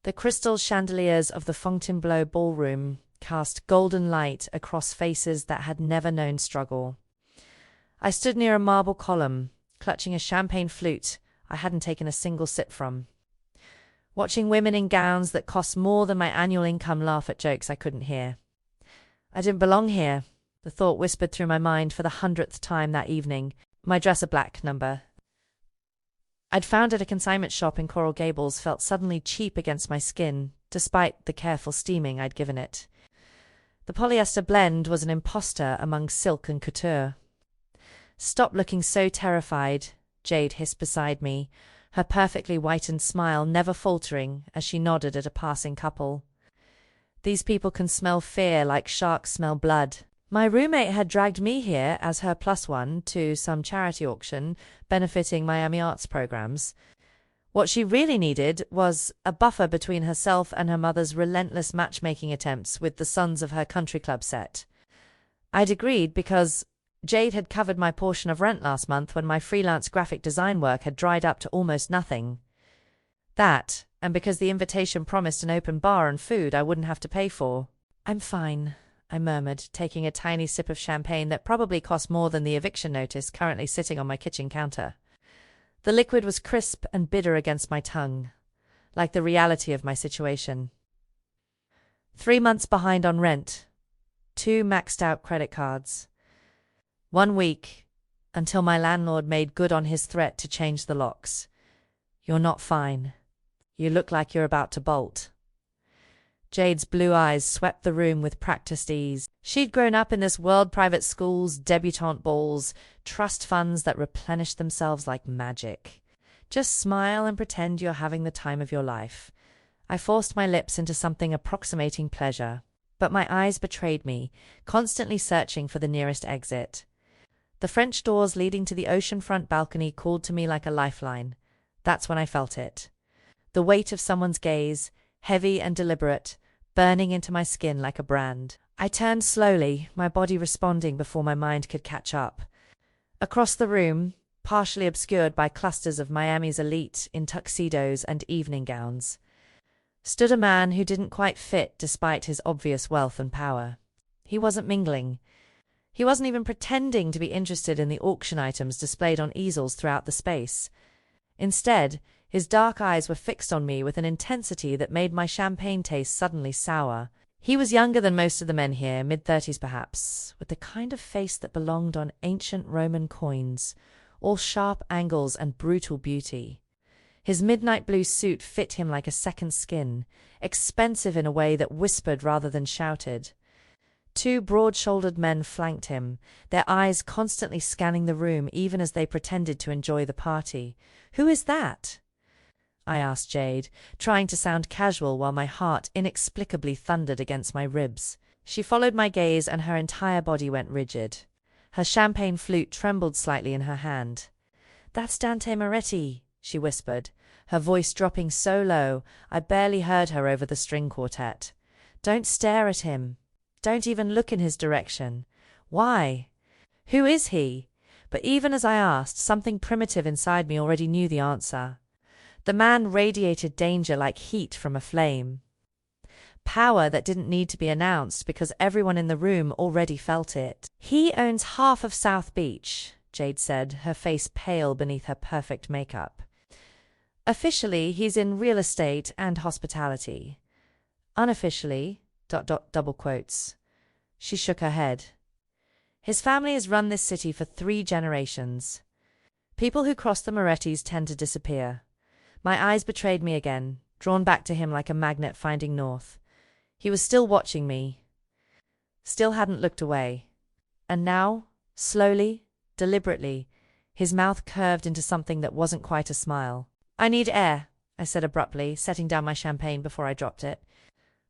The crystal chandeliers of the Fontainebleau ballroom cast golden light across faces that had never known struggle. I stood near a marble column, clutching a champagne flute I hadn't taken a single sip from, watching women in gowns that cost more than my annual income laugh at jokes I couldn't hear. I didn't belong here, the thought whispered through my mind for the 100th time that evening, my dress a black number. I'd found at a consignment shop in Coral Gables felt suddenly cheap against my skin, despite the careful steaming I'd given it. The polyester blend was an imposter among silk and couture. "Stop looking so terrified," Jade hissed beside me, her perfectly whitened smile never faltering as she nodded at a passing couple. "These people can smell fear like sharks smell blood." My roommate had dragged me here as her +1 to some charity auction benefiting Miami arts programs. What she really needed was a buffer between herself and her mother's relentless matchmaking attempts with the sons of her country club set. I'd agreed because Jade had covered my portion of rent last month when my freelance graphic design work had dried up to almost nothing. That, and because the invitation promised an open bar and food I wouldn't have to pay for. "I'm fine," I murmured, taking a tiny sip of champagne that probably cost more than the eviction notice currently sitting on my kitchen counter. The liquid was crisp and bitter against my tongue, like the reality of my situation. 3 months behind on rent, 2 maxed-out credit cards. 1 week, until my landlord made good on his threat to change the locks. "You're not fine. You look like you're about to bolt." Jade's blue eyes swept the room with practiced ease. She'd grown up in this world, private schools, debutante balls, trust funds that replenished themselves like magic. "Just smile and pretend you're having the time of your life." I forced my lips into something approximating pleasure, but my eyes betrayed me, constantly searching for the nearest exit. The French doors leading to the oceanfront balcony called to me like a lifeline. That's when I felt it. The weight of someone's gaze, heavy and deliberate, burning into my skin like a brand. I turned slowly, my body responding before my mind could catch up. Across the room, partially obscured by clusters of Miami's elite in tuxedos and evening gowns, stood a man who didn't quite fit despite his obvious wealth and power. He wasn't mingling. He wasn't even pretending to be interested in the auction items displayed on easels throughout the space. Instead, his dark eyes were fixed on me with an intensity that made my champagne taste suddenly sour. He was younger than most of the men here, mid-30s perhaps, with the kind of face that belonged on ancient Roman coins, all sharp angles and brutal beauty. His midnight blue suit fit him like a second skin, expensive in a way that whispered rather than shouted. 2 broad-shouldered men flanked him, their eyes constantly scanning the room even as they pretended to enjoy the party. "Who is that?" I asked Jade, trying to sound casual while my heart inexplicably thundered against my ribs. She followed my gaze and her entire body went rigid. Her champagne flute trembled slightly in her hand. "That's Dante Moretti," she whispered, her voice dropping so low I barely heard her over the string quartet. "Don't stare at him. Don't even look in his direction." "Why? Who is he?" But even as I asked, something primitive inside me already knew the answer. The man radiated danger like heat from a flame. Power that didn't need to be announced because everyone in the room already felt it. "He owns half of South Beach," Jade said, her face pale beneath her perfect makeup. "Officially, he's in real estate and hospitality. Unofficially, ... double quotes. She shook her head. "His family has run this city for 3 generations. People who cross the Morettis tend to disappear." My eyes betrayed me again, drawn back to him like a magnet finding north. He was still watching me, still hadn't looked away. And now, slowly, deliberately, his mouth curved into something that wasn't quite a smile. "I need air," I said abruptly, setting down my champagne before I dropped it.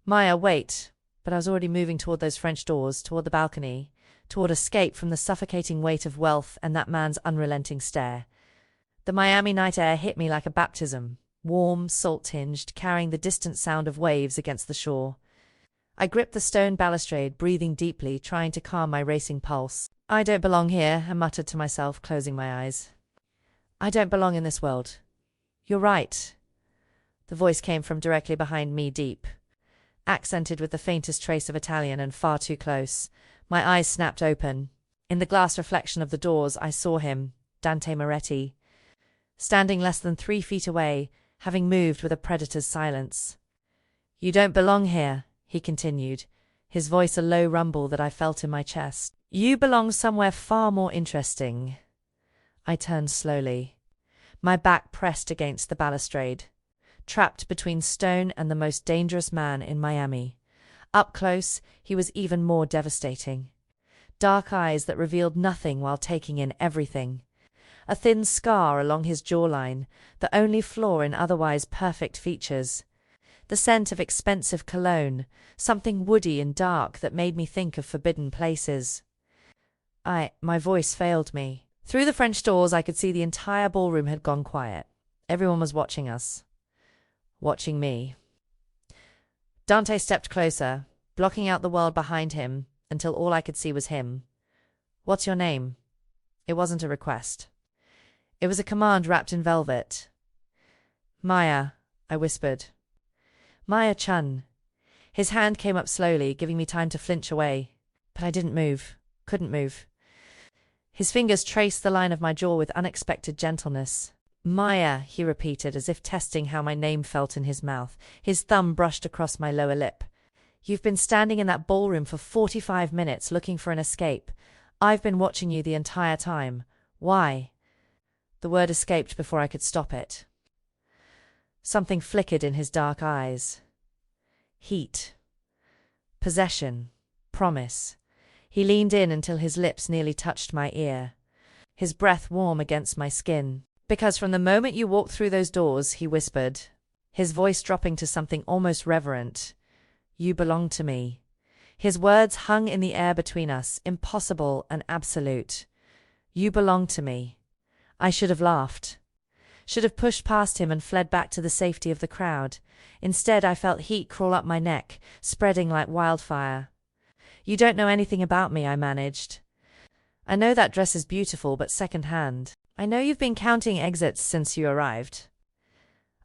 "Maya, wait." But I was already moving toward those French doors, toward the balcony, toward escape from the suffocating weight of wealth and that man's unrelenting stare. The Miami night air hit me like a baptism, warm, salt-tinged, carrying the distant sound of waves against the shore. I gripped the stone balustrade, breathing deeply, trying to calm my racing pulse. "I don't belong here," I muttered to myself, closing my eyes. "I don't belong in this world. You're right. The voice came from directly behind me, deep, accented with the faintest trace of Italian, and far too close. My eyes snapped open. In the glass reflection of the doors, I saw him, Dante Moretti, standing less than 3 feet away, having moved with a predator's silence. "You don't belong here," he continued, his voice a low rumble that I felt in my chest. "You belong somewhere far more interesting." I turned slowly, my back pressed against the balustrade, trapped between stone and the most dangerous man in Miami. Up close, he was even more devastating. Dark eyes that revealed nothing while taking in everything. A thin scar along his jawline, the only flaw in otherwise perfect features. The scent of expensive cologne, something woody and dark that made me think of forbidden places. My voice failed me. Through the French doors I could see the entire ballroom had gone quiet. Everyone was watching us. Watching me. Dante stepped closer, blocking out the world behind him, until all I could see was him. "What's your name?" It wasn't a request. It was a command wrapped in velvet. "Maya," I whispered. "Maya-chan." His hand came up slowly, giving me time to flinch away. But I didn't move. Couldn't move. His fingers traced the line of my jaw with unexpected gentleness. "Maya," he repeated, as if testing how my name felt in his mouth. His thumb brushed across my lower lip. "You've been standing in that ballroom for 45 minutes looking for an escape. I've been watching you the entire time. Why?" The word escaped before I could stop it. Something flickered in his dark eyes. Heat. Possession. Promise. He leaned in until his lips nearly touched my ear, his breath warm against my skin. "Because from the moment you walked through those doors," he whispered, his voice dropping to something almost reverent, "you belong to me." His words hung in the air between us, impossible and absolute. "You belong to me." I should have laughed. Should have pushed past him and fled back to the safety of the crowd. Instead, I felt heat crawl up my neck, spreading like wildfire. "You don't know anything about me," I managed. "I know that dress is beautiful, but second-hand. I know you've been counting exits since you arrived.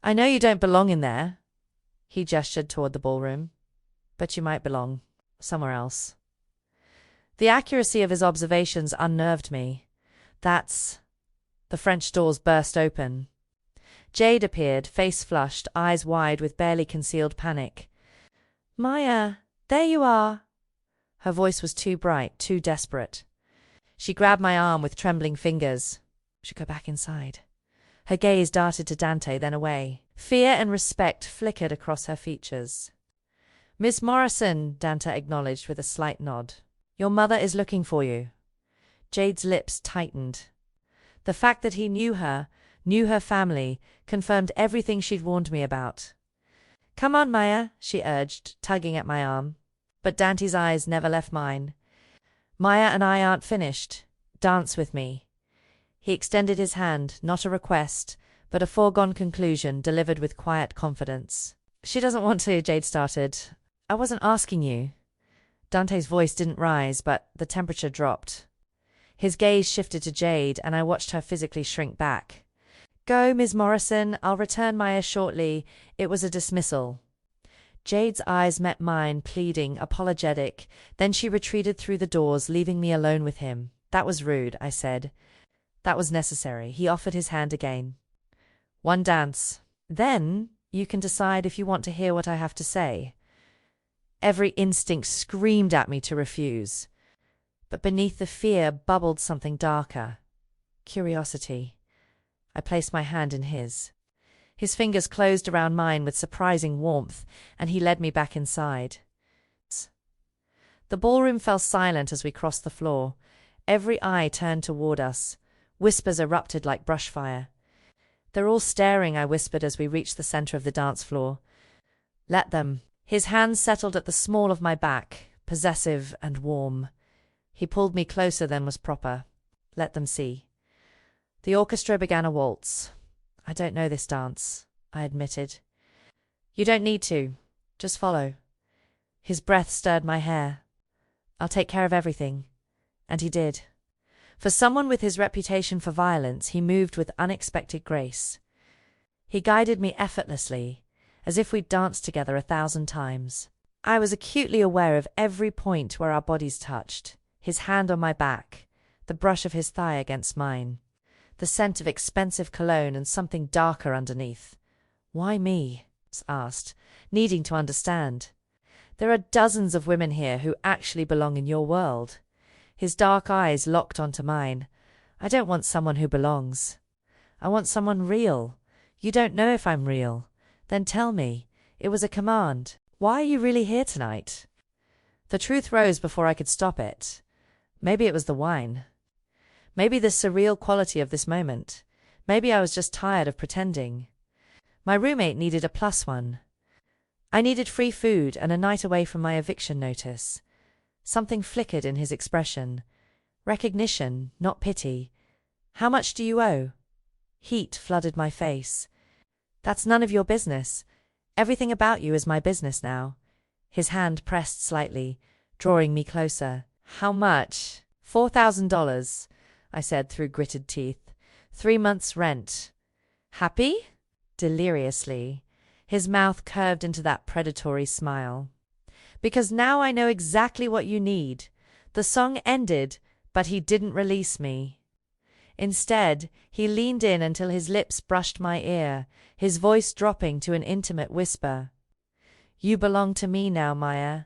I know you don't belong in there." He gestured toward the ballroom. "But you might belong somewhere else." The accuracy of his observations unnerved me. The French doors burst open. Jade appeared, face flushed, eyes wide with barely concealed panic. "Maya, there you are." Her voice was too bright, too desperate. She grabbed my arm with trembling fingers. "Should go back inside." Her gaze darted to Dante, then away. Fear and respect flickered across her features. "Miss Morrison," Dante acknowledged with a slight nod. "Your mother is looking for you." Jade's lips tightened. The fact that he knew her family, confirmed everything she'd warned me about. "Come on, Maya," she urged, tugging at my arm. But Dante's eyes never left mine. "Maya and I aren't finished. Dance with me." He extended his hand, not a request, but a foregone conclusion delivered with quiet confidence. "She doesn't want to," Jade started. "I wasn't asking you." Dante's voice didn't rise, but the temperature dropped. His gaze shifted to Jade, and I watched her physically shrink back. "Go, Ms. Morrison. I'll return Maya shortly." It was a dismissal. Jade's eyes met mine, pleading, apologetic. Then she retreated through the doors, leaving me alone with him. "That was rude," I said. "That was necessary." He offered his hand again. "One dance. Then you can decide if you want to hear what I have to say." Every instinct screamed at me to refuse. But beneath the fear bubbled something darker. Curiosity. I placed my hand in his. His fingers closed around mine with surprising warmth, and he led me back inside. The ballroom fell silent as we crossed the floor. Every eye turned toward us. Whispers erupted like brushfire. "They're all staring," I whispered as we reached the center of the dance floor. "Let them." His hands settled at the small of my back, possessive and warm. He pulled me closer than was proper. "Let them see." The orchestra began a waltz. "I don't know this dance," I admitted. "You don't need to. Just follow." His breath stirred my hair. "I'll take care of everything." And he did. For someone with his reputation for violence, he moved with unexpected grace. He guided me effortlessly, as if we'd danced together 1,000 times. I was acutely aware of every point where our bodies touched, his hand on my back, the brush of his thigh against mine, the scent of expensive cologne and something darker underneath. "Why me?" asked, needing to understand. "There are dozens of women here who actually belong in your world." His dark eyes locked onto mine. "I don't want someone who belongs. I want someone real. You don't know if I'm real. Then tell me." It was a command. "Why are you really here tonight?" The truth rose before I could stop it. Maybe it was the wine. Maybe the surreal quality of this moment. Maybe I was just tired of pretending. My roommate needed a +1. I needed free food and a night away from my eviction notice. Something flickered in his expression. Recognition, not pity. "How much do you owe?" Heat flooded my face. "That's none of your business. Everything about you is my business now." His hand pressed slightly, drawing me closer. "How much?" $4,000, I said through gritted teeth. 3 months' rent. "Happy?" Deliriously. His mouth curved into that predatory smile. "Because now I know exactly what you need." The song ended, but he didn't release me. Instead, he leaned in until his lips brushed my ear, his voice dropping to an intimate whisper. "You belong to me now, Maya.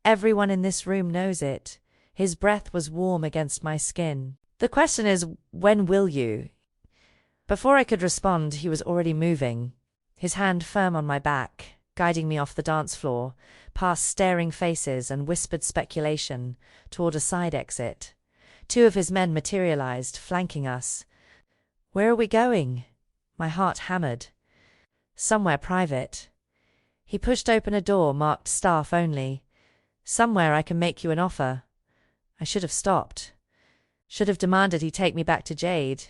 Everyone in this room knows it." His breath was warm against my skin. "The question is, when will you?" Before I could respond, he was already moving, his hand firm on my back, guiding me off the dance floor, past staring faces and whispered speculation, toward a side exit. 2 of his men materialized, flanking us. "Where are we going?" My heart hammered. "Somewhere private." He pushed open a door marked "Staff Only." "Somewhere I can make you an offer." I should have stopped. Should have demanded he take me back to Jade.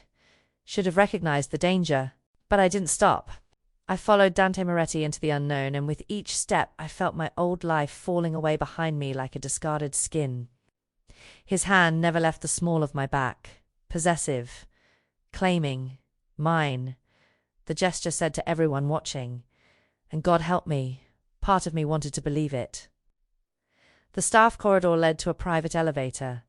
Should have recognized the danger. But I didn't stop. I followed Dante Moretti into the unknown, and with each step I felt my old life falling away behind me like a discarded skin. His hand never left the small of my back, possessive, claiming, mine. The gesture said to everyone watching, and God help me, part of me wanted to believe it. The staff corridor led to a private elevator.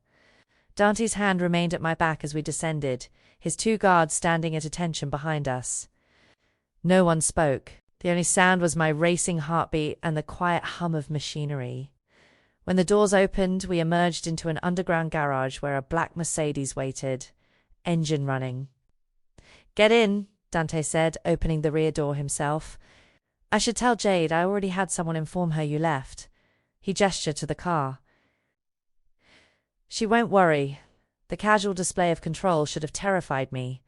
Dante's hand remained at my back as we descended, his 2 guards standing at attention behind us. No one spoke. The only sound was my racing heartbeat and the quiet hum of machinery. When the doors opened, we emerged into an underground garage where a black Mercedes waited, engine running. "Get in," Dante said, opening the rear door himself. "I should tell Jade I already had someone inform her you left." He gestured to the car. "She won't worry." The casual display of control should have terrified me.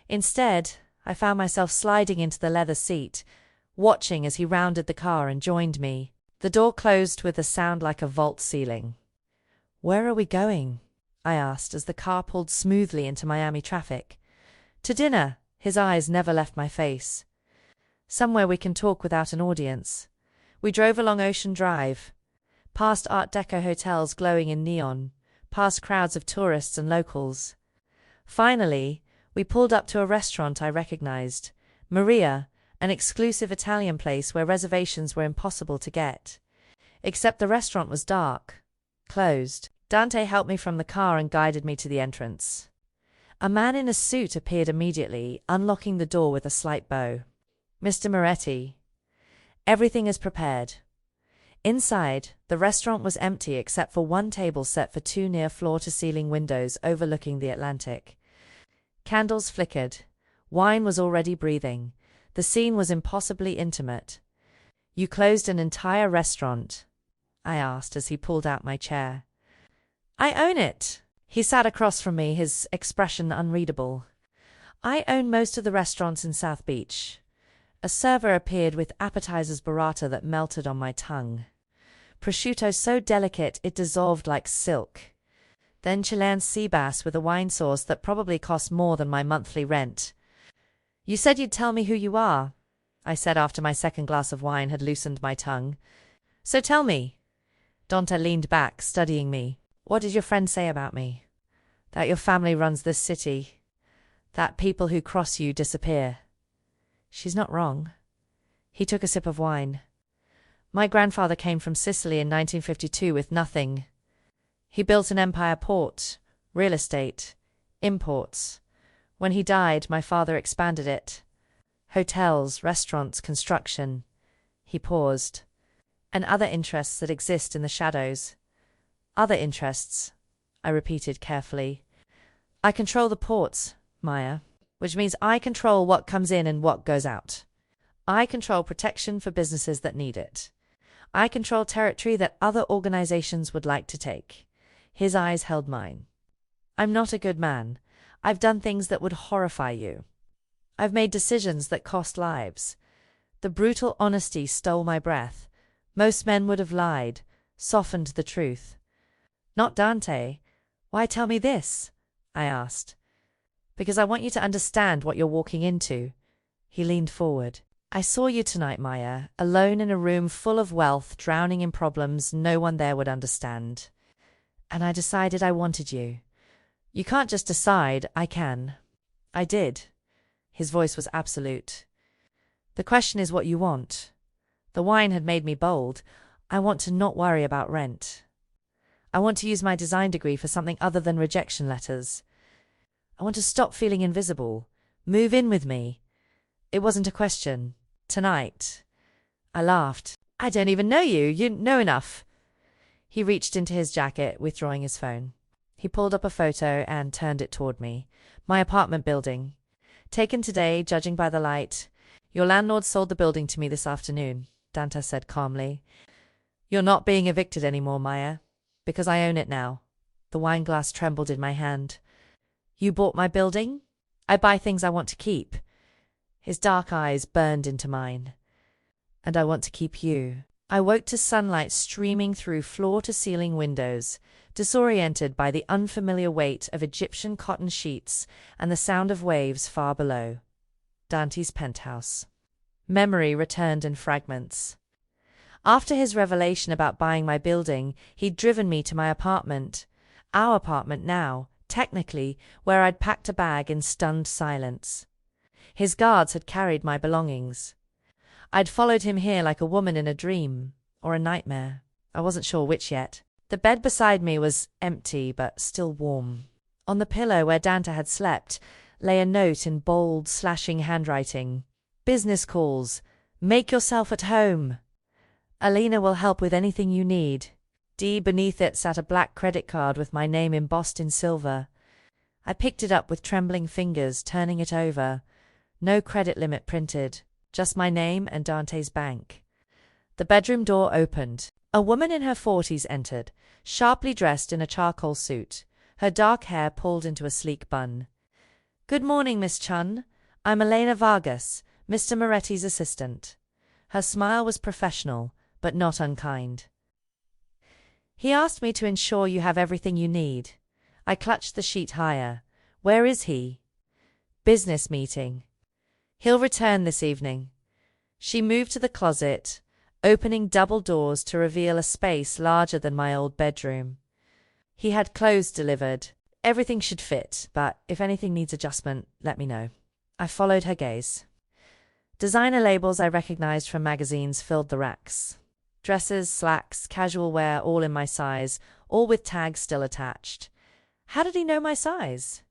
Instead, I found myself sliding into the leather seat, watching as he rounded the car and joined me. The door closed with a sound like a vault ceiling. "Where are we going?" I asked as the car pulled smoothly into Miami traffic. "To dinner." His eyes never left my face. "Somewhere we can talk without an audience." We drove along Ocean Drive, past Art Deco hotels glowing in neon, past crowds of tourists and locals. Finally, we pulled up to a restaurant I recognized, Maria, an exclusive Italian place where reservations were impossible to get. Except the restaurant was dark, closed. Dante helped me from the car and guided me to the entrance. A man in a suit appeared immediately, unlocking the door with a slight bow. "Mr. Moretti." "Everything is prepared." Inside, the restaurant was empty except for 1 table set for 2 near floor-to-ceiling windows overlooking the Atlantic. Candles flickered. Wine was already breathing. The scene was impossibly intimate. "You closed an entire restaurant?" I asked as he pulled out my chair. "I own it." He sat across from me, his expression unreadable. "I own most of the restaurants in South Beach." A server appeared with appetizers burrata that melted on my tongue. Prosciutto so delicate it dissolved like silk. Then Chilean sea bass with a wine sauce that probably cost more than my monthly rent. "You said you'd tell me who you are," I said after my second glass of wine had loosened my tongue. "So tell me." Dante leaned back, studying me. "What did your friend say about me?" "That your family runs this city. That people who cross you disappear." "She's not wrong." He took a sip of wine. My grandfather came from Sicily in 1952 with nothing. He built an empire: port, real estate, imports. When he died, my father expanded it. Hotels, restaurants, construction. He paused. And other interests that exist in the shadows. Other interests, I repeated carefully. I control the ports, Maya, which means I control what comes in and what goes out. I control protection for businesses that need it. I control territory that other organizations would like to take. His eyes held mine. I'm not a good man. I've done things that would horrify you. I've made decisions that cost lives. The brutal honesty stole my breath. Most men would have lied, softened the truth. Not Dante. Why tell me this? I asked. Because I want you to understand what you're walking into. He leaned forward. I saw you tonight, Maya, alone in a room full of wealth, drowning in problems no one there would understand. And I decided I wanted you. You can't just decide, I can. I did. His voice was absolute. The question is what you want. The wine had made me bold. I want to not worry about rent. I want to use my design degree for something other than rejection letters. I want to stop feeling invisible. Move in with me. It wasn't a question. Tonight. I laughed. I don't even know you. You know enough. He reached into his jacket, withdrawing his phone. He pulled up a photo and turned it toward me. My apartment building. Taken today, judging by the light. Your landlord sold the building to me this afternoon, Dante said calmly. You're not being evicted anymore, Maya, because I own it now. The wine glass trembled in my hand. You bought my building? I buy things I want to keep. His dark eyes burned into mine. And I want to keep you. I woke to sunlight streaming through floor-to-ceiling windows, disoriented by the unfamiliar weight of Egyptian cotton sheets and the sound of waves far below. Dante's penthouse. Memory returned in fragments. After his revelation about buying my building, he'd driven me to my apartment. Our apartment now, technically, where I'd packed a bag in stunned silence. His guards had carried my belongings. I'd followed him here like a woman in a dream, or a nightmare. I wasn't sure which yet. The bed beside me was empty, but still warm. On the pillow where Dante had slept lay a note in bold, slashing handwriting. Business calls. Make yourself at home. Alina will help with anything you need. Beneath it sat a black credit card with my name embossed in silver. I picked it up with trembling fingers, turning it over. No credit limit printed. Just my name and Dante's bank. The bedroom door opened. A woman in her 40s entered, sharply dressed in a charcoal suit, her dark hair pulled into a sleek bun. Good morning, Miss Chun. I'm Elena Vargas, Mr. Moretti's assistant. Her smile was professional, but not unkind. He asked me to ensure you have everything you need. I clutched the sheet higher. Where is he? Business meeting. He'll return this evening. She moved to the closet, opening double doors to reveal a space larger than my old bedroom. He had clothes delivered. Everything should fit, but if anything needs adjustment, let me know. I followed her gaze. Designer labels I recognized from magazines filled the racks. Dresses, slacks, casual wear, all in my size, all with tags still attached. How did he know my size?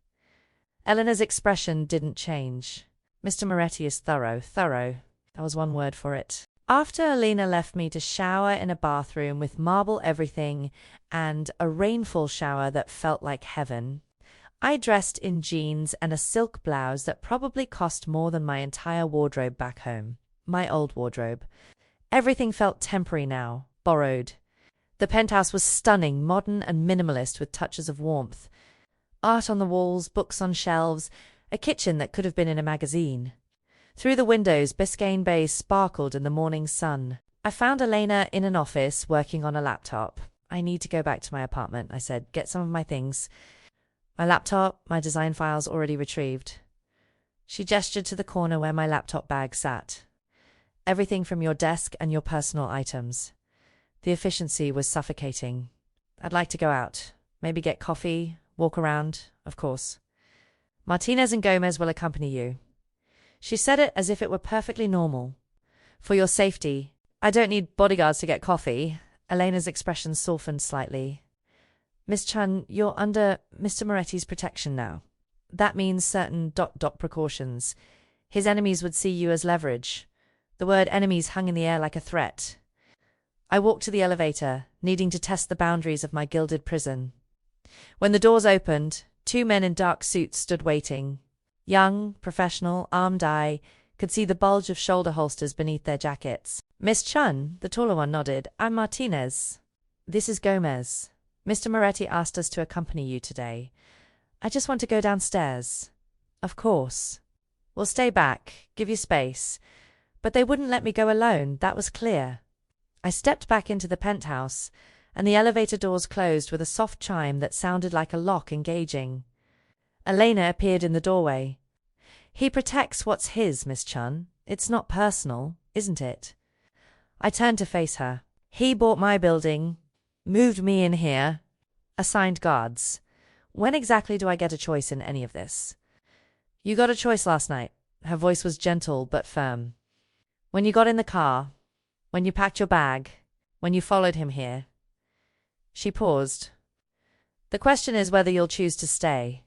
Eleanor's expression didn't change. Mr. Moretti is thorough. That was one word for it. After Alina left me to shower in a bathroom with marble everything and a rainfall shower that felt like heaven, I dressed in jeans and a silk blouse that probably cost more than my entire wardrobe back home. My old wardrobe. Everything felt temporary now, borrowed. The penthouse was stunning, modern and minimalist with touches of warmth. Art on the walls, books on shelves, a kitchen that could have been in a magazine. Through the windows, Biscayne Bay sparkled in the morning sun. I found Elena in an office working on a laptop. I need to go back to my apartment, I said. Get some of my things. My laptop, my design files already retrieved. She gestured to the corner where my laptop bag sat. Everything from your desk and your personal items. The efficiency was suffocating. I'd like to go out. Maybe get coffee, walk around, of course. Martinez and Gomez will accompany you. She said it as if it were perfectly normal. For your safety. I don't need bodyguards to get coffee. Elena's expression softened slightly. Miss Chun, you're under Mr. Moretti's protection now. That means certain ... precautions. His enemies would see you as leverage. The word enemies hung in the air like a threat. I walked to the elevator, needing to test the boundaries of my gilded prison. When the doors opened, 2 men in dark suits stood waiting. Young, professional, armed eye, could see the bulge of shoulder holsters beneath their jackets. Miss Chun, the taller one, nodded. I'm Martinez. This is Gomez. Mr. Moretti asked us to accompany you today. I just want to go downstairs. Of course. We'll stay back, give you space. But they wouldn't let me go alone, that was clear. I stepped back into the penthouse, and the elevator doors closed with a soft chime that sounded like a lock engaging. Elena appeared in the doorway. He protects what's his, Miss Chun. It's not personal, isn't it? I turned to face her. He bought my building, moved me in here, assigned guards. When exactly do I get a choice in any of this? You got a choice last night. Her voice was gentle but firm. When you got in the car, when you packed your bag, when you followed him here. She paused. The question is whether you'll choose to stay.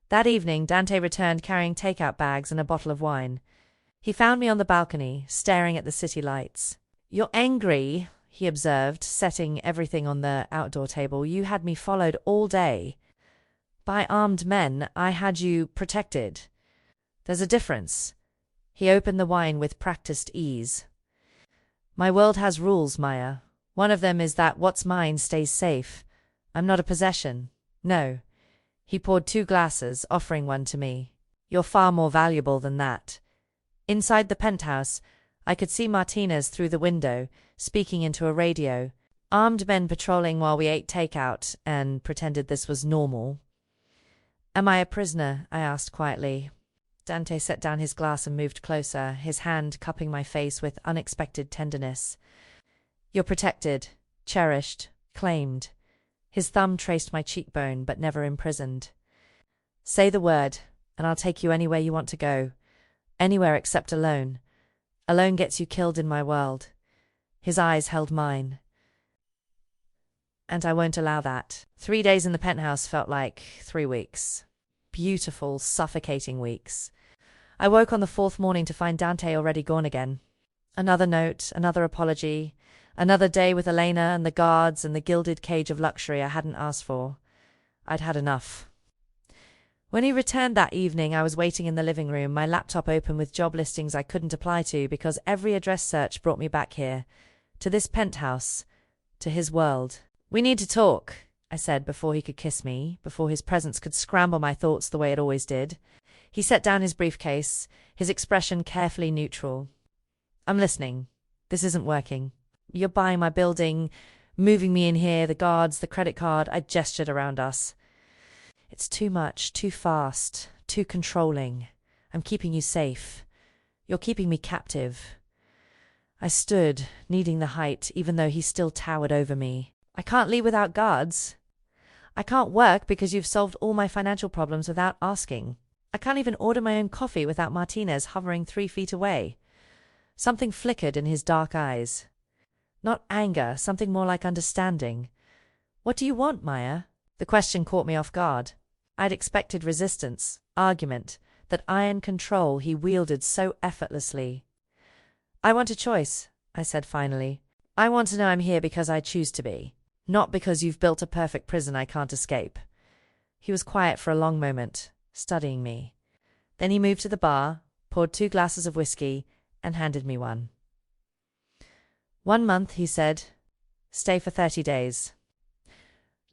That evening, Dante returned carrying takeout bags and a bottle of wine. He found me on the balcony, staring at the city lights. You're angry, he observed, setting everything on the outdoor table. You had me followed all day. By armed men, I had you protected. There's a difference. He opened the wine with practiced ease. My world has rules, Maya. One of them is that what's mine stays safe. I'm not a possession. No. He poured 2 glasses, offering one to me. You're far more valuable than that. Inside the penthouse, I could see Martinez through the window, speaking into a radio. Armed men patrolling while we ate takeout, and pretended this was normal. Am I a prisoner? I asked quietly. Dante set down his glass and moved closer, his hand cupping my face with unexpected tenderness. You're protected, cherished, claimed. His thumb traced my cheekbone, but never imprisoned. Say the word, and I'll take you anywhere you want to go. Anywhere except alone. Alone gets you killed in my world. His eyes held mine. And I won't allow that. 3 days in the penthouse felt like 3 weeks. Beautiful, suffocating weeks. I woke on the 4th morning to find Dante already gone again. Another note, another apology. Another day with Elena and the guards and the gilded cage of luxury I hadn't asked for. I'd had enough. When he returned that evening, I was waiting in the living room, my laptop open with job listings I couldn't apply to because every address search brought me back here, to this penthouse, to his world. We need to talk, I said before he could kiss me, before his presence could scramble my thoughts the way it always did. He set down his briefcase, his expression carefully neutral. I'm listening. This isn't working. You're buying my building, moving me in here, the guards, the credit card. I gestured around us. It's too much, too fast, too controlling. I'm keeping you safe. You're keeping me captive. I stood, needing the height, even though he still towered over me. I can't leave without guards. I can't work because you've solved all my financial problems without asking. I can't even order my own coffee without Martinez hovering 3 feet away. Something flickered in his dark eyes. Not anger, something more like understanding. What do you want, Maya? The question caught me off guard. I'd expected resistance, argument, that iron control he wielded so effortlessly. I want a choice, I said finally. I want to know I'm here because I choose to be, not because you've built a perfect prison I can't escape. He was quiet for a long moment, studying me. Then he moved to the bar, poured 2 glasses of whiskey, and handed me one. 1 month, he said. Stay for 30 days.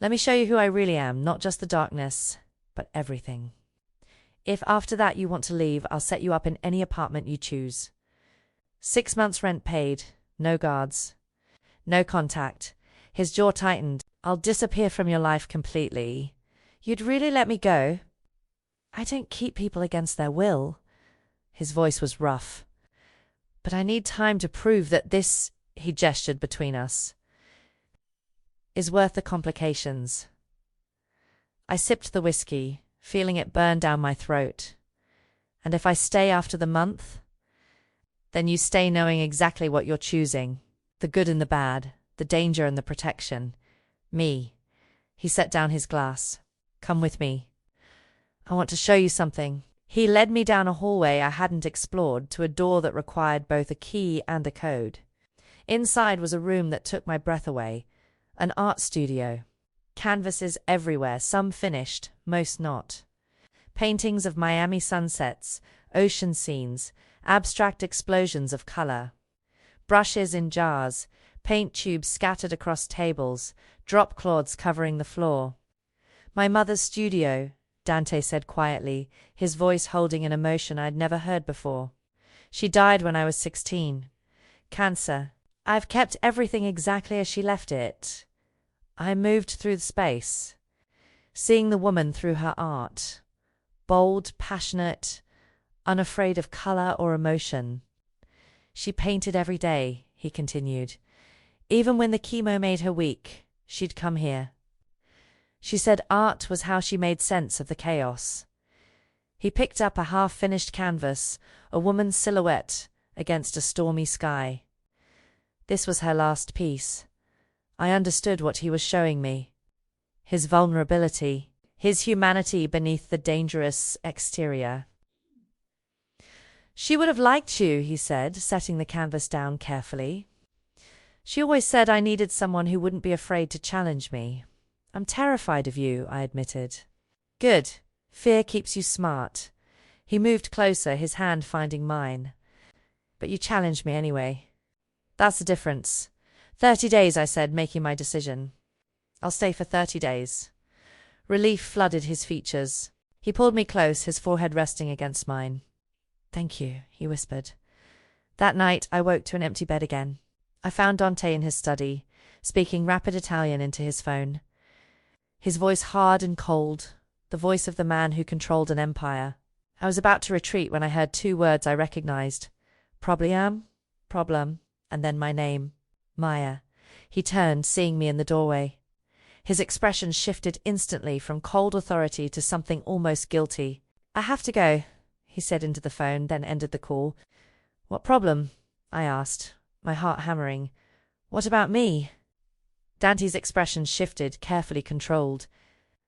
Let me show you who I really am, not just the darkness, but everything. If after that you want to leave, I'll set you up in any apartment you choose. 6 months rent paid, no guards, no contact. His jaw tightened. I'll disappear from your life completely. You'd really let me go? I don't keep people against their will. His voice was rough. But I need time to prove that this, he gestured between us, is worth the complications. I sipped the whiskey, feeling it burn down my throat. And if I stay after the month? Then you stay knowing exactly what you're choosing. The good and the bad, the danger and the protection. Me. He set down his glass. Come with me. I want to show you something. He led me down a hallway I hadn't explored to a door that required both a key and a code. Inside was a room that took my breath away. An art studio. Canvases everywhere, some finished, most not. Paintings of Miami sunsets, ocean scenes, abstract explosions of color. Brushes in jars, paint tubes scattered across tables, drop cloths covering the floor. My mother's studio, Dante said quietly, his voice holding an emotion I'd never heard before. She died when I was 16. Cancer. I've kept everything exactly as she left it. I moved through the space, seeing the woman through her art. Bold, passionate, unafraid of color or emotion. She painted every day, he continued. Even when the chemo made her weak, she'd come here. She said art was how she made sense of the chaos. He picked up a half-finished canvas, a woman's silhouette against a stormy sky. This was her last piece. I understood what he was showing me. His vulnerability, his humanity beneath the dangerous exterior. She would have liked you, he said, setting the canvas down carefully. She always said I needed someone who wouldn't be afraid to challenge me. I'm terrified of you, I admitted. Good. Fear keeps you smart. He moved closer, his hand finding mine. But you challenged me anyway. That's the difference. 30 days, I said, making my decision. I'll stay for 30 days. Relief flooded his features. He pulled me close, his forehead resting against mine. Thank you, he whispered. That night, I woke to an empty bed again. I found Dante in his study, speaking rapid Italian into his phone. His voice hard and cold, the voice of the man who controlled an empire. I was about to retreat when I heard 2 words I recognized. Problem, and then my name, Maya. He turned, seeing me in the doorway. His expression shifted instantly from cold authority to something almost guilty. I have to go, he said into the phone, then ended the call. What problem? I asked, my heart hammering. What about me? Dante's expression shifted, carefully controlled.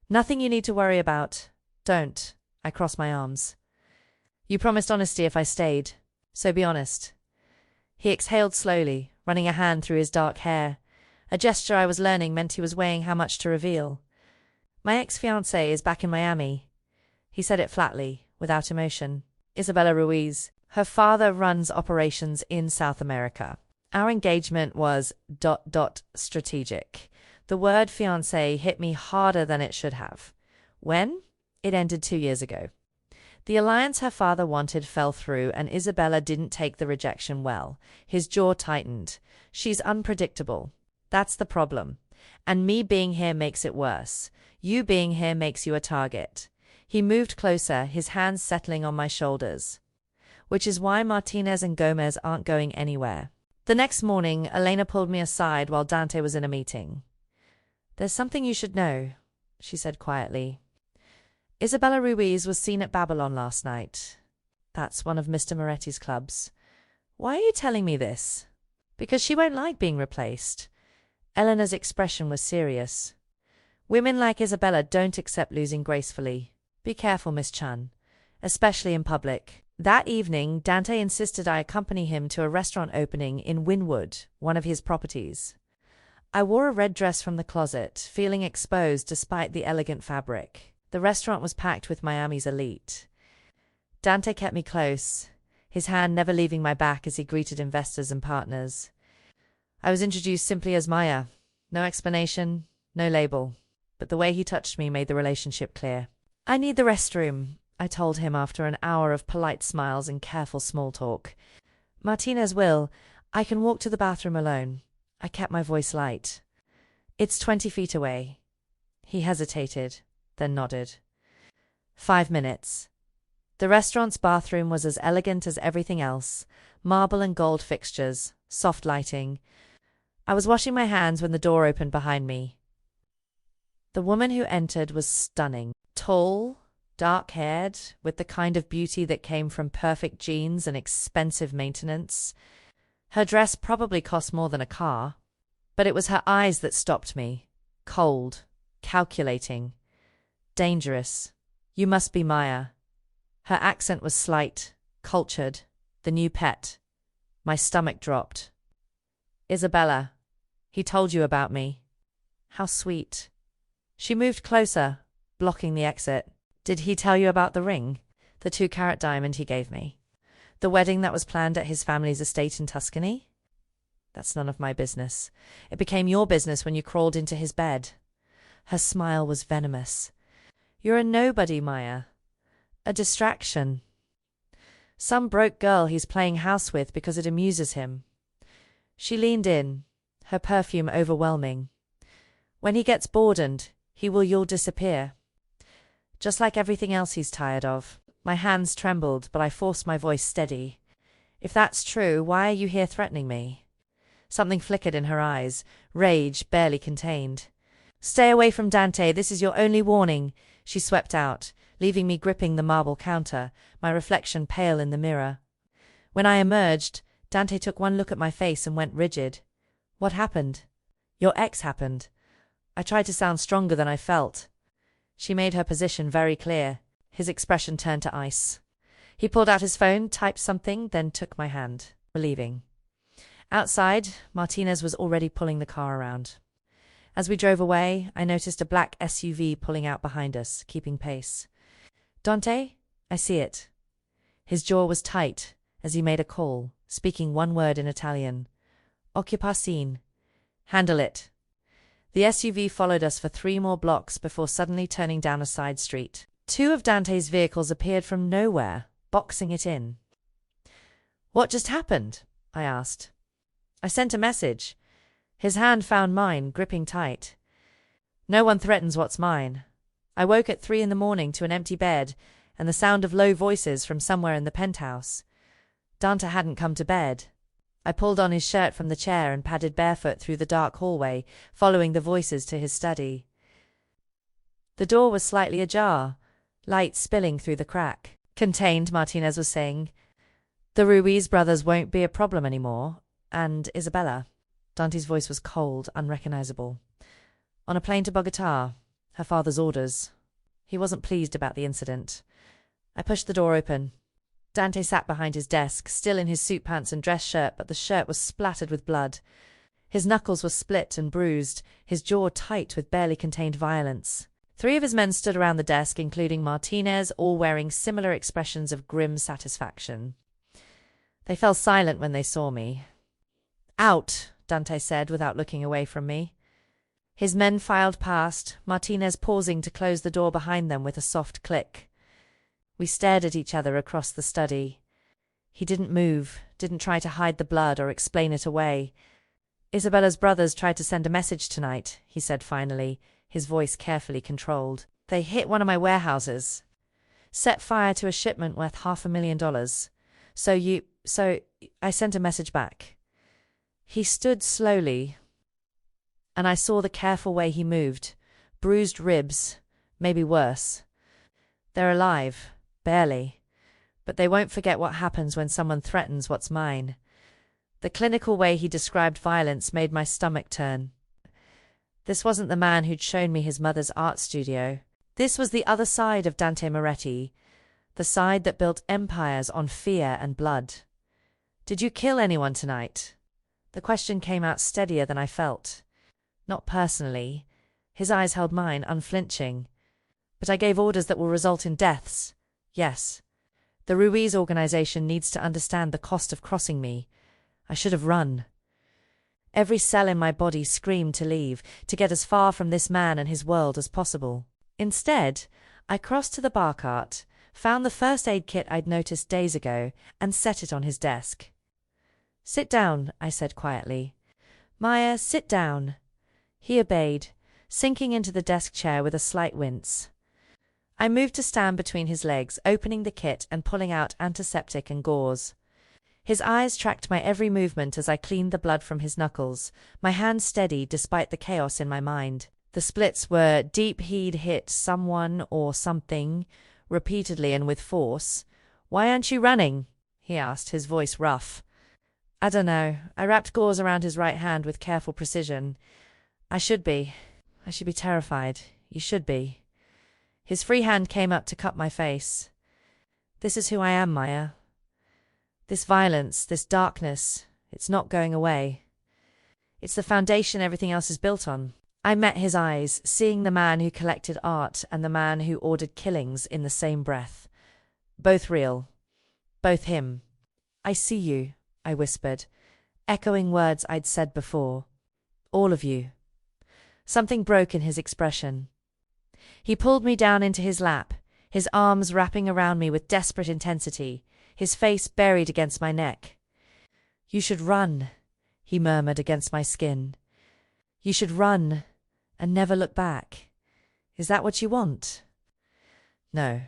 Nothing you need to worry about. Don't. I crossed my arms. You promised honesty if I stayed, so be honest. He exhaled slowly, running a hand through his dark hair. A gesture I was learning meant he was weighing how much to reveal. My ex-fiancée is back in Miami. He said it flatly, without emotion. Isabella Ruiz. Her father runs operations in South America. Our engagement was ... strategic. The word fiancé hit me harder than it should have. When? It ended 2 years ago. The alliance her father wanted fell through, and Isabella didn't take the rejection well. His jaw tightened. She's unpredictable. That's the problem. And me being here makes it worse. You being here makes you a target. He moved closer, his hands settling on my shoulders. Which is why Martinez and Gomez aren't going anywhere. The next morning, Elena pulled me aside while Dante was in a meeting. There's something you should know, she said quietly. Isabella Ruiz was seen at Babylon last night. That's one of Mr. Moretti's clubs. Why are you telling me this? Because she won't like being replaced. Eleanor's expression was serious. Women like Isabella don't accept losing gracefully. Be careful, Miss Chan. Especially in public. That evening, Dante insisted I accompany him to a restaurant opening in Wynwood, one of his properties. I wore a red dress from the closet, feeling exposed despite the elegant fabric. The restaurant was packed with Miami's elite. Dante kept me close, his hand never leaving my back as he greeted investors and partners. I was introduced simply as Maya. No explanation, no label. But the way he touched me made the relationship clear. I need the restroom, I told him after an hour of polite smiles and careful small talk. Martinez will. I can walk to the bathroom alone. I kept my voice light. It's 20 feet away. He hesitated, then nodded. 5 minutes. The restaurant's bathroom was as elegant as everything else. Marble and gold fixtures, soft lighting. I was washing my hands when the door opened behind me. The woman who entered was stunning. Tall, dark-haired, with the kind of beauty that came from perfect genes and expensive maintenance. Her dress probably cost more than a car, but it was her eyes that stopped me. Cold, calculating, dangerous. You must be Maya. Her accent was slight, cultured, the new pet. My stomach dropped. Isabella. He told you about me. How sweet. She moved closer, blocking the exit. Did he tell you about the ring? The 2-carat diamond he gave me? The wedding that was planned at his family's estate in Tuscany? That's none of my business. It became your business when you crawled into his bed. Her smile was venomous. You're a nobody, Maya. A distraction. Some broke girl he's playing house with because it amuses him. She leaned in, her perfume overwhelming. When he gets bored, you'll disappear. Just like everything else he's tired of. My hands trembled, but I forced my voice steady. If that's true, why are you here threatening me? Something flickered in her eyes, rage barely contained. Stay away from Dante, this is your only warning. She swept out, leaving me gripping the marble counter, my reflection pale in the mirror. When I emerged, Dante took one look at my face and went rigid. What happened? Your ex happened. I tried to sound stronger than I felt. She made her position very clear. His expression turned to ice. He pulled out his phone, typed something, then took my hand. We're leaving. Outside, Martinez was already pulling the car around. As we drove away, I noticed a black SUV pulling out behind us, keeping pace. Dante? I see it. His jaw was tight as he made a call, speaking one word in Italian. Occupacine. Handle it. The SUV followed us for 3 more blocks before suddenly turning down a side street. 2 of Dante's vehicles appeared from nowhere, boxing it in. What just happened? I asked. I sent a message. His hand found mine, gripping tight. No one threatens what's mine. I woke at 3 a.m. to an empty bed and the sound of low voices from somewhere in the penthouse. Dante hadn't come to bed. I pulled on his shirt from the chair and padded barefoot through the dark hallway, following the voices to his study. The door was slightly ajar, light spilling through the crack. Contained, Martinez was saying. The Ruiz brothers won't be a problem anymore. And Isabella. Dante's voice was cold, unrecognizable. On a plane to Bogota, her father's orders. He wasn't pleased about the incident. I pushed the door open. Dante sat behind his desk, still in his suit pants and dress shirt, but the shirt was splattered with blood. His knuckles were split and bruised, his jaw tight with barely contained violence. 3 of his men stood around the desk, including Martinez, all wearing similar expressions of grim satisfaction. They fell silent when they saw me. Out, Dante said without looking away from me. His men filed past, Martinez pausing to close the door behind them with a soft click. We stared at each other across the study. He didn't move, didn't try to hide the blood or explain it away. Isabella's brothers tried to send a message tonight, he said finally, his voice carefully controlled. They hit one of my warehouses. Set fire to a shipment worth $500,000. So I sent a message back. He stood slowly, and I saw the careful way he moved. Bruised ribs, maybe worse. They're alive, barely, but they won't forget what happens when someone threatens what's mine. The clinical way he described violence made my stomach turn. This wasn't the man who'd shown me his mother's art studio. This was the other side of Dante Moretti, the side that built empires on fear and blood. Did you kill anyone tonight? The question came out steadier than I felt. Not personally. His eyes held mine, unflinching. But I gave orders that will result in deaths. Yes. The Ruiz organization needs to understand the cost of crossing me. I should have run. Every cell in my body screamed to leave, to get as far from this man and his world as possible. Instead, I crossed to the bar cart, found the first aid kit I'd noticed days ago, and set it on his desk. Sit down, I said quietly. Maya, sit down. He obeyed, sinking into the desk chair with a slight wince. I moved to stand between his legs, opening the kit and pulling out antiseptic and gauze. His eyes tracked my every movement as I cleaned the blood from his knuckles, my hands steady despite the chaos in my mind. The splits were deep. He'd hit someone or something, repeatedly and with force. "Why aren't you running?" he asked, his voice rough. "I don't know." I wrapped gauze around his right hand with careful precision. "I should be. I should be terrified. You should be." His free hand came up to cup my face. "This is who I am, Maya. This violence, this darkness, it's not going away. It's the foundation everything else is built on." I met his eyes, seeing the man who collected art and the man who ordered killings in the same breath. Both real. Both him. "I see you," I whispered, echoing words I'd said before. "All of you." Something broke in his expression. He pulled me down into his lap, his arms wrapping around me with desperate intensity, his face buried against my neck. "You should run," he murmured against my skin. "You should run and never look back. Is that what you want?" "No."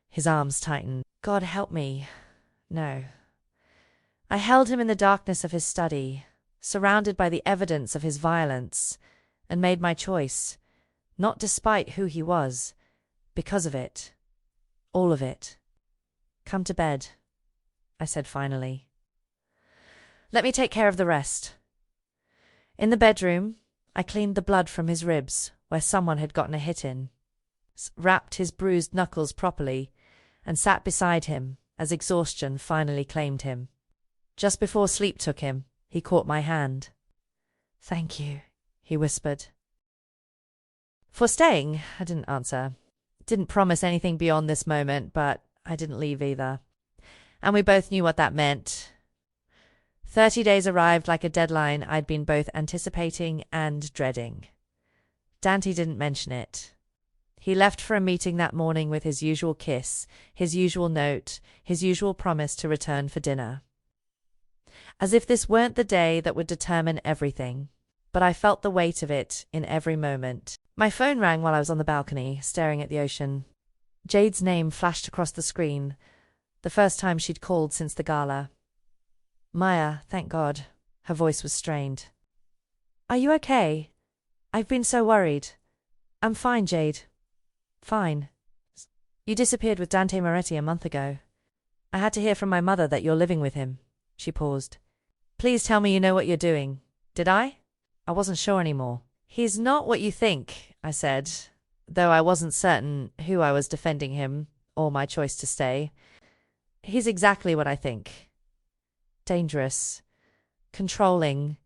His arms tightened. "God help me. No." I held him in the darkness of his study, surrounded by the evidence of his violence, and made my choice, not despite who he was, because of it. All of it. "Come to bed," I said finally. "Let me take care of the rest." In the bedroom, I cleaned the blood from his ribs, where someone had gotten a hit in, wrapped his bruised knuckles properly, and sat beside him as exhaustion finally claimed him. Just before sleep took him, he caught my hand. "Thank you," he whispered. "For staying," I didn't answer. Didn't promise anything beyond this moment, but I didn't leave either. And we both knew what that meant. 30 days arrived like a deadline I'd been both anticipating and dreading. Dante didn't mention it. He left for a meeting that morning with his usual kiss, his usual note, his usual promise to return for dinner. As if this weren't the day that would determine everything, but I felt the weight of it in every moment. My phone rang while I was on the balcony, staring at the ocean. Jade's name flashed across the screen, the first time she'd called since the gala. "Maya, thank God." Her voice was strained. "Are you okay? I've been so worried." "I'm fine, Jade. Fine. You disappeared with Dante Moretti a month ago. I had to hear from my mother that you're living with him." She paused. "Please tell me you know what you're doing." Did I? I wasn't sure anymore. "He's not what you think," I said, though I wasn't certain who I was defending him or my choice to stay. "He's exactly what I think. Dangerous. Controlling.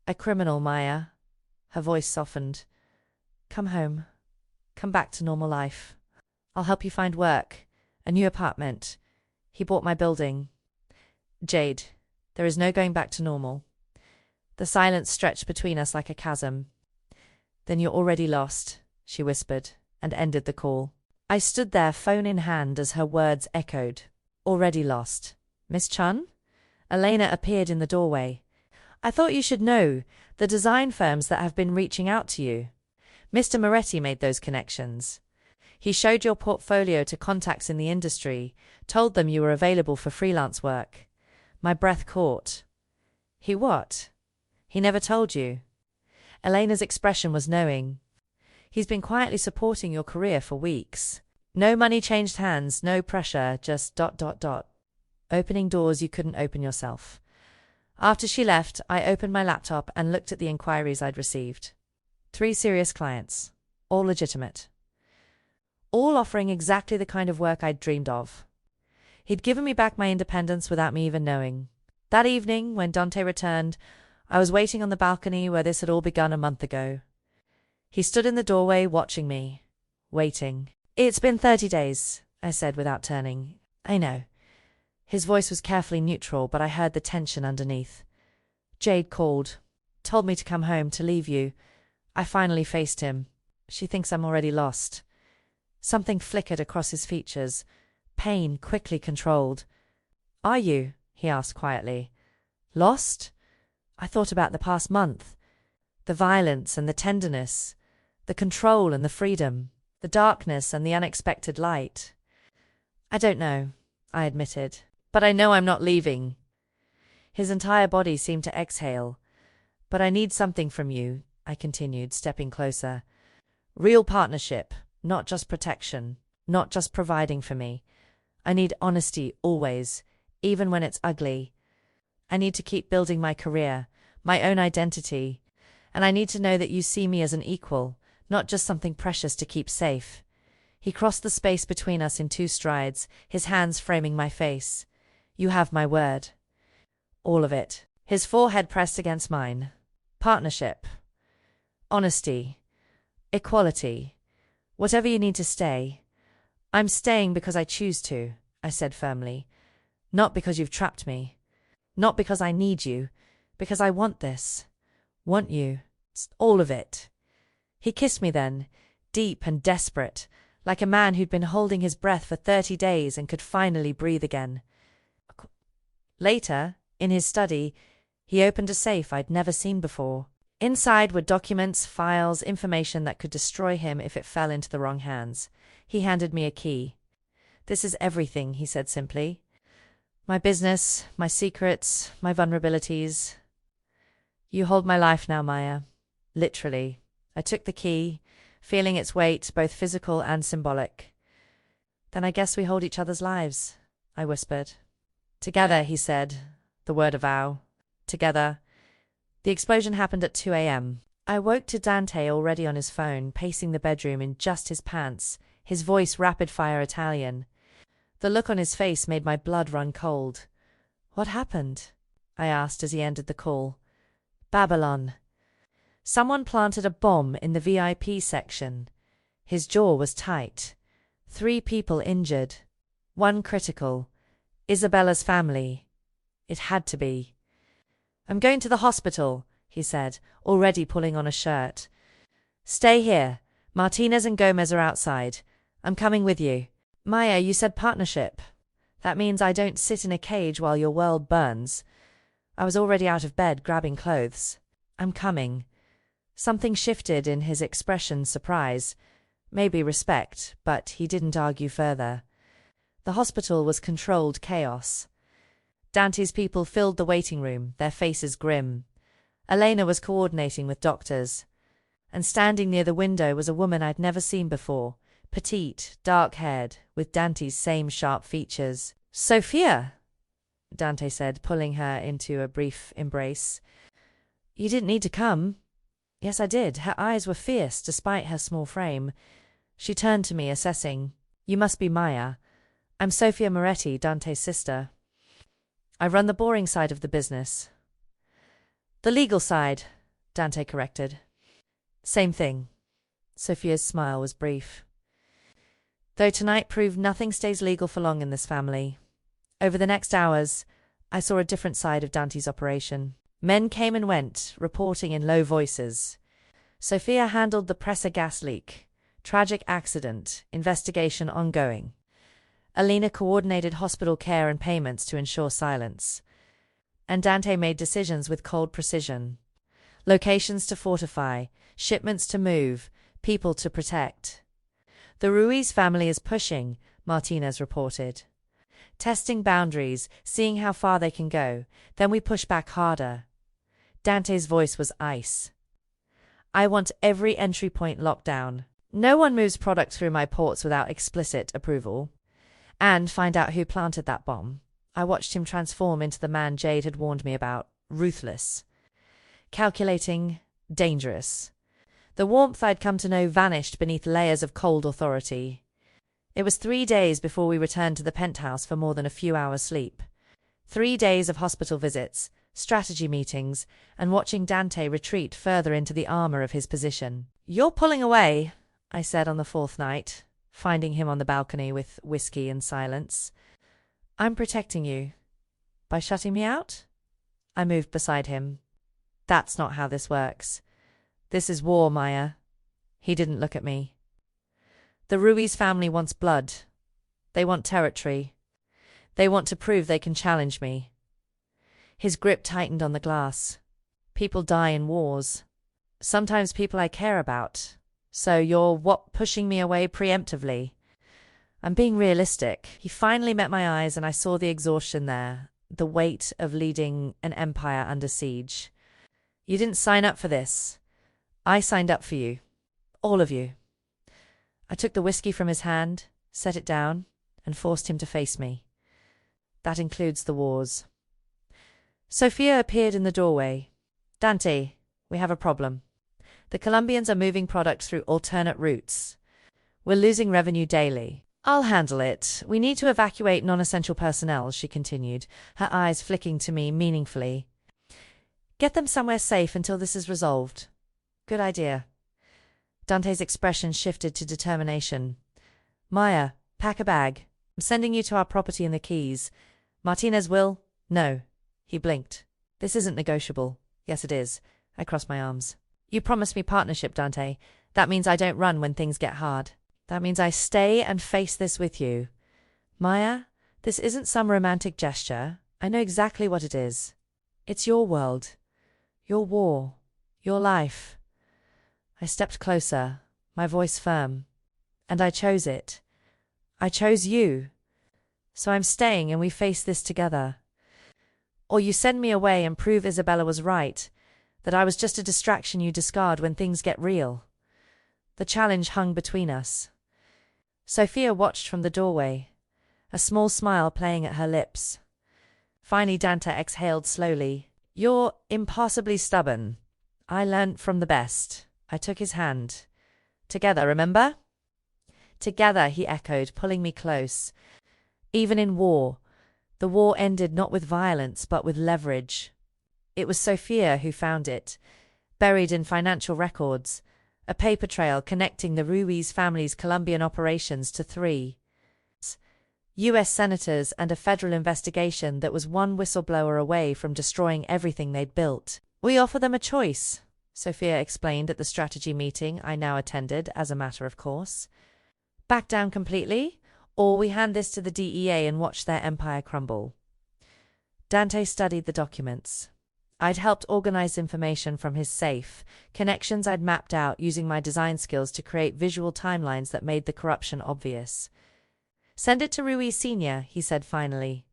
A criminal, Maya." Her voice softened. "Come home. Come back to normal life. I'll help you find work. A new apartment. He bought my building." "Jade, there is no going back to normal." The silence stretched between us like a chasm. "Then you're already lost," she whispered, and ended the call. I stood there, phone in hand, as her words echoed. Already lost. "Miss Chun?" Elena appeared in the doorway. "I thought you should know the design firms that have been reaching out to you. Mr. Moretti made those connections. He showed your portfolio to contacts in the industry, told them you were available for freelance work." My breath caught. "He what? He never told you?" Elena's expression was knowing. "He's been quietly supporting your career for weeks. No money changed hands, no pressure, just ... Opening doors you couldn't open yourself." After she left, I opened my laptop and looked at the inquiries I'd received. 3 serious clients, all legitimate. All offering exactly the kind of work I'd dreamed of. He'd given me back my independence without me even knowing. That evening, when Dante returned, I was waiting on the balcony where this had all begun a month ago. He stood in the doorway watching me, waiting. "It's been 30 days, I said without turning. "I know." His voice was carefully neutral, but I heard the tension underneath. "Jade called. Told me to come home, to leave you." I finally faced him. "She thinks I'm already lost." Something flickered across his features. Pain quickly controlled. "Are you?" he asked quietly. "Lost?" I thought about the past month. The violence and the tenderness. The control and the freedom. The darkness and the unexpected light. "I don't know," I admitted. "But I know I'm not leaving." His entire body seemed to exhale. "But I need something from you," I continued, stepping closer. "Real partnership, not just protection. not just providing for me. I need honesty always, even when it's ugly. I need to keep building my career, my own identity, and I need to know that you see me as an equal, not just something precious to keep safe. He crossed the space between us in 2 strides, his hands framing my face. You have my word. All of it. His forehead pressed against mine. Partnership. Honesty. Equality. Whatever you need to stay. I'm staying because I choose to, I said firmly. Not because you've trapped me. Not because I need you. Because I want this. Want you. All of it. He kissed me then, deep and desperate, like a man who'd been holding his breath for 30 days and could finally breathe again. Later, in his study, he opened a safe I'd never seen before. Inside were documents, files, information that could destroy him if it fell into the wrong hands. He handed me a key. This is everything, he said simply. My business, my secrets, my vulnerabilities. You hold my life now, Maya. Literally. I took the key, feeling its weight, both physical and symbolic. Then I guess we hold each other's lives, I whispered. Together, he said, the word of vow. Together. The explosion happened at 2 a.m. I woke to Dante already on his phone, pacing the bedroom in just his pants, his voice rapid-fire Italian. The look on his face made my blood run cold. What happened? I asked as he ended the call. Babylon. Someone planted a bomb in the VIP section. His jaw was tight. 3 people injured. 1 critical. Isabella's family. It had to be. I'm going to the hospital, he said, already pulling on a shirt. Stay here. Martinez and Gomez are outside. I'm coming with you. Maya, you said partnership. That means I don't sit in a cage while your world burns. I was already out of bed, grabbing clothes. I'm coming. Something shifted in his expression, surprise. Maybe respect, but he didn't argue further. The hospital was controlled chaos. Dante's people filled the waiting room, their faces grim. Elena was coordinating with doctors. And standing near the window was a woman I'd never seen before, petite, dark-haired, with Dante's same sharp features. Sophia, Dante said, pulling her into a brief embrace. You didn't need to come. Yes, I did. Her eyes were fierce, despite her small frame. She turned to me, assessing. You must be Maya. I'm Sophia Moretti, Dante's sister. I run the boring side of the business. The legal side, Dante corrected. Same thing. Sophia's smile was brief. Though tonight proved nothing stays legal for long in this family. Over the next hours, I saw a different side of Dante's operation. Men came and went, reporting in low voices. Sophia handled the presser gas leak. Tragic accident, investigation ongoing. Alina coordinated hospital care and payments to ensure silence. And Dante made decisions with cold precision. Locations to fortify, shipments to move, people to protect. The Ruiz family is pushing, Martinez reported. Testing boundaries, seeing how far they can go, then we push back harder. Dante's voice was ice. I want every entry point locked down. No one moves product through my ports without explicit approval. And find out who planted that bomb. I watched him transform into the man Jade had warned me about, ruthless. Calculating, dangerous. The warmth I'd come to know vanished beneath layers of cold authority. It was 3 days before we returned to the penthouse for more than a few hours' sleep. 3 days of hospital visits, strategy meetings, and watching Dante retreat further into the armor of his position. You're pulling away, I said on the 4th night, finding him on the balcony with whiskey and silence. I'm protecting you. By shutting me out? I moved beside him. That's not how this works. This is war, Maya. He didn't look at me. The Ruiz family wants blood. They want territory. They want to prove they can challenge me. His grip tightened on the glass. People die in wars. Sometimes people I care about. So you're pushing me away preemptively? I'm being realistic. He finally met my eyes and I saw the exhaustion there, the weight of leading an empire under siege. You didn't sign up for this. I signed up for you. All of you. I took the whiskey from his hand, set it down, and forced him to face me. That includes the wars. Sophia appeared in the doorway. Dante, we have a problem. The Colombians are moving product through alternate routes. We're losing revenue daily. I'll handle it. We need to evacuate non-essential personnel, she continued, her eyes flicking to me meaningfully. Get them somewhere safe until this is resolved. Good idea. Dante's expression shifted to determination. Maya, pack a bag. I'm sending you to our property in the Keys. Martinez will? No. He blinked. This isn't negotiable. Yes, it is. I crossed my arms. You promised me partnership, Dante. That means I don't run when things get hard. That means I stay and face this with you. Maya, this isn't some romantic gesture. I know exactly what it is. It's your world. Your war. Your life. I stepped closer, my voice firm. And I chose it. I chose you. So I'm staying and we face this together. Or you send me away and prove Isabella was right, that I was just a distraction you discard when things get real. The challenge hung between us. Sophia watched from the doorway, a small smile playing at her lips. Finally Dante exhaled slowly. You're impossibly stubborn. I learnt from the best. I took his hand. Together, remember? Together, he echoed, pulling me close. Even in war, the war ended not with violence but with leverage. It was Sophia who found it, buried in financial records, a paper trail connecting the Ruiz family's Colombian operations to 3 U.S. senators and a federal investigation that was one whistleblower away from destroying everything they'd built. We offer them a choice, Sophia explained at the strategy meeting I now attended as a matter of course. Back down completely, or we hand this to the DEA and watch their empire crumble. Dante studied the documents. I'd helped organize information from his safe, connections I'd mapped out using my design skills to create visual timelines that made the corruption obvious. Send it to Ruiz Sr., he said finally.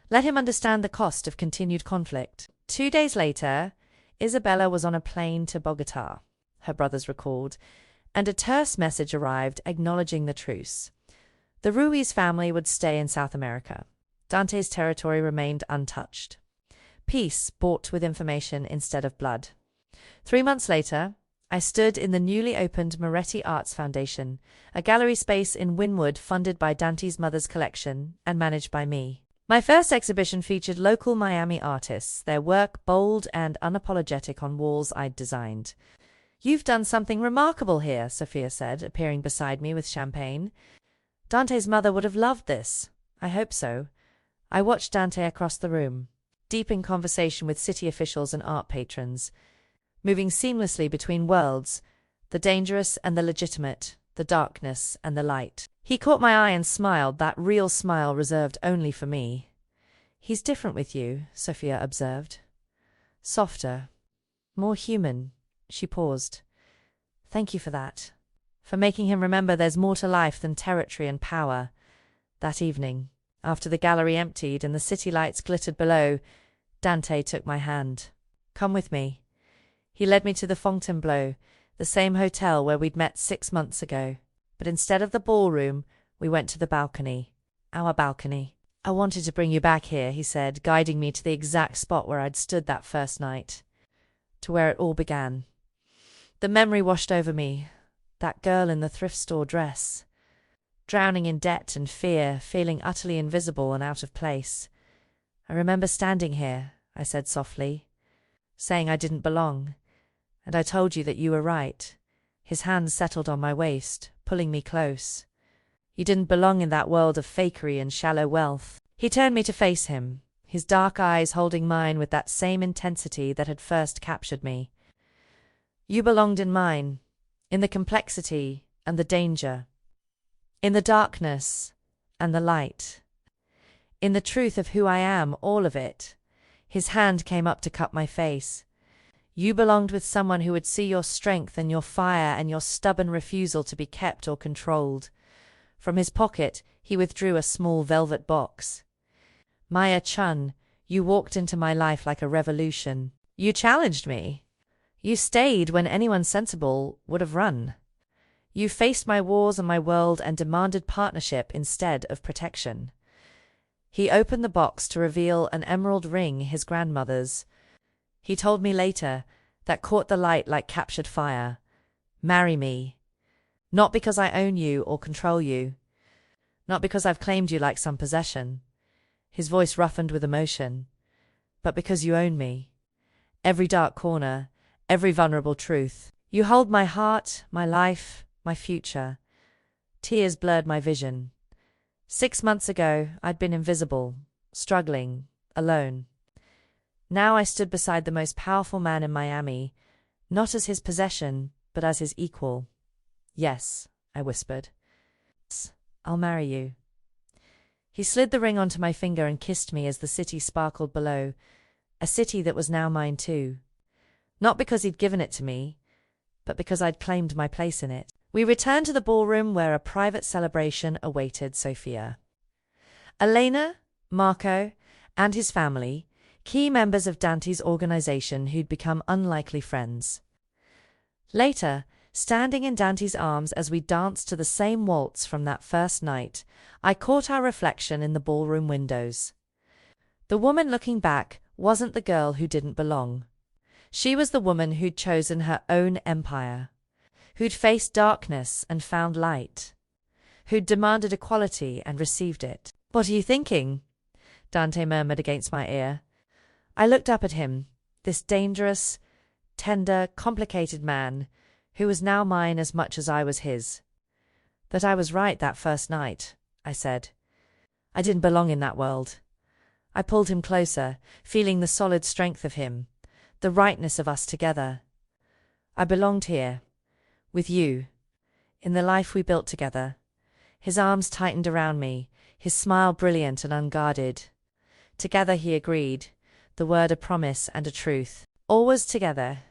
Let him understand the cost of continued conflict. 2 days later, Isabella was on a plane to Bogotá, her brothers recalled, and a terse message arrived acknowledging the truce. The Ruiz family would stay in South America. Dante's territory remained untouched. Peace bought with information instead of blood. 3 months later, I stood in the newly opened Moretti Arts Foundation, a gallery space in Wynwood funded by Dante's mother's collection and managed by me. My first exhibition featured local Miami artists, their work bold and unapologetic on walls I'd designed. You've done something remarkable here, Sophia said, appearing beside me with champagne. Dante's mother would have loved this. I hope so. I watched Dante across the room, deep in conversation with city officials and art patrons, moving seamlessly between worlds, the dangerous and the legitimate, the darkness and the light. He caught my eye and smiled, that real smile reserved only for me. He's different with you, Sophia observed. Softer, more human. She paused. Thank you for that. For making him remember there's more to life than territory and power. That evening, after the gallery emptied and the city lights glittered below, Dante took my hand. Come with me. He led me to the Fontainebleau, the same hotel where we'd met 6 months ago. But instead of the ballroom, we went to the balcony. Our balcony. I wanted to bring you back here, he said, guiding me to the exact spot where I'd stood that first night. To where it all began. The memory washed over me. That girl in the thrift store dress. Drowning in debt and fear, feeling utterly invisible and out of place. I remember standing here, I said softly, saying I didn't belong. And I told you that you were right. His hands settled on my waist, pulling me close. You didn't belong in that world of fakery and shallow wealth. He turned me to face him, his dark eyes holding mine with that same intensity that had first captured me. You belonged in mine, in the complexity and the danger, in the darkness and the light, in the truth of who I am, all of it. His hand came up to cup my face. You belonged with someone who would see your strength and your fire and your stubborn refusal to be kept or controlled. From his pocket, he withdrew a small velvet box. Maya Chun, you walked into my life like a revolution. You challenged me. You stayed when anyone sensible would have run. You faced my wars and my world and demanded partnership instead of protection. He opened the box to reveal an emerald ring, his grandmother's. He told me later, that caught the light like captured fire. Marry me. Not because I own you or control you. Not because I've claimed you like some possession. His voice roughened with emotion. But because you own me. Every dark corner, every vulnerable truth. You hold my heart, my life, my future. Tears blurred my vision. 6 months ago, I'd been invisible, struggling, alone. Now I stood beside the most powerful man in Miami, not as his possession, but as his equal. Yes, I whispered. I'll marry you. He slid the ring onto my finger and kissed me as the city sparkled below, a city that was now mine too. Not because he'd given it to me, but because I'd claimed my place in it. We returned to the ballroom where a private celebration awaited Sophia. Elena, Marco, and his family, key members of Dante's organization who'd become unlikely friends. Later, standing in Dante's arms as we danced to the same waltz from that first night, I caught our reflection in the ballroom windows. The woman looking back wasn't the girl who didn't belong. She was the woman who'd chosen her own empire, who'd faced darkness and found light, who'd demanded equality and received it. "What are you thinking?" Dante murmured against my ear. I looked up at him, this dangerous, tender, complicated man, who was now mine as much as I was his. "That I was right that first night," I said. "I didn't belong in that world." I pulled him closer, feeling the solid strength of him, the rightness of us together. "I belonged here, with you, in the life we built together." His arms tightened around me, his smile brilliant and unguarded. "Together," he agreed, the word a promise and a truth. "Always together."